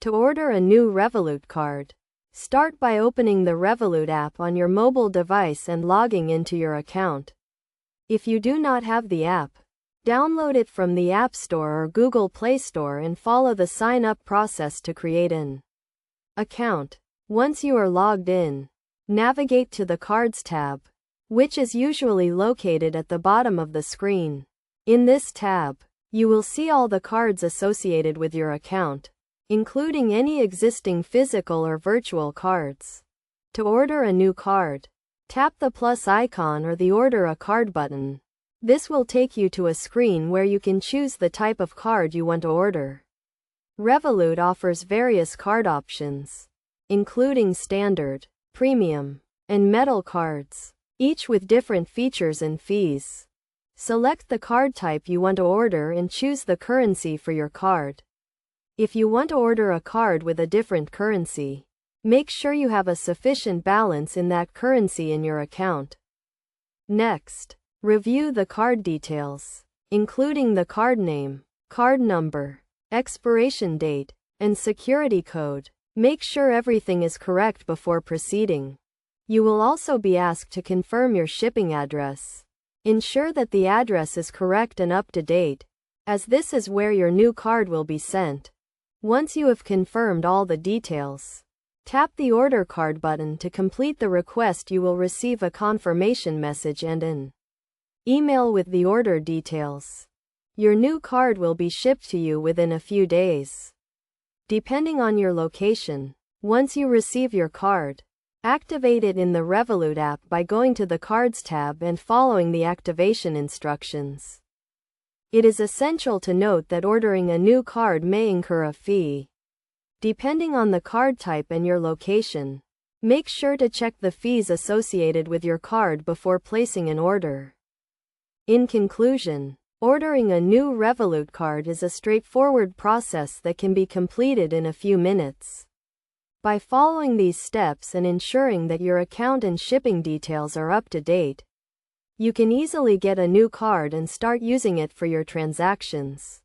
To order a new Revolut card, start by opening the Revolut app on your mobile device and logging into your account. If you do not have the app, download it from the App Store or Google Play Store and follow the sign-up process to create an account. Once you are logged in, navigate to the Cards tab, which is usually located at the bottom of the screen. In this tab, you will see all the cards associated with your account, including any existing physical or virtual cards. To order a new card, tap the plus icon or the Order a Card button. This will take you to a screen where you can choose the type of card you want to order. Revolut offers various card options, including standard, premium, and metal cards, each with different features and fees. Select the card type you want to order and choose the currency for your card. If you want to order a card with a different currency, make sure you have a sufficient balance in that currency in your account. Next, review the card details, including the card name, card number, expiration date, and security code. Make sure everything is correct before proceeding. You will also be asked to confirm your shipping address. Ensure that the address is correct and up to date, as this is where your new card will be sent. Once you have confirmed all the details, tap the Order Card button to complete the request. You will receive a confirmation message and an email with the order details. Your new card will be shipped to you within a few days. Depending on your location, once you receive your card, activate it in the Revolut app by going to the Cards tab and following the activation instructions. It is essential to note that ordering a new card may incur a fee. Depending on the card type and your location, make sure to check the fees associated with your card before placing an order. In conclusion, ordering a new Revolut card is a straightforward process that can be completed in a few minutes. By following these steps and ensuring that your account and shipping details are up to date, you can easily get a new card and start using it for your transactions.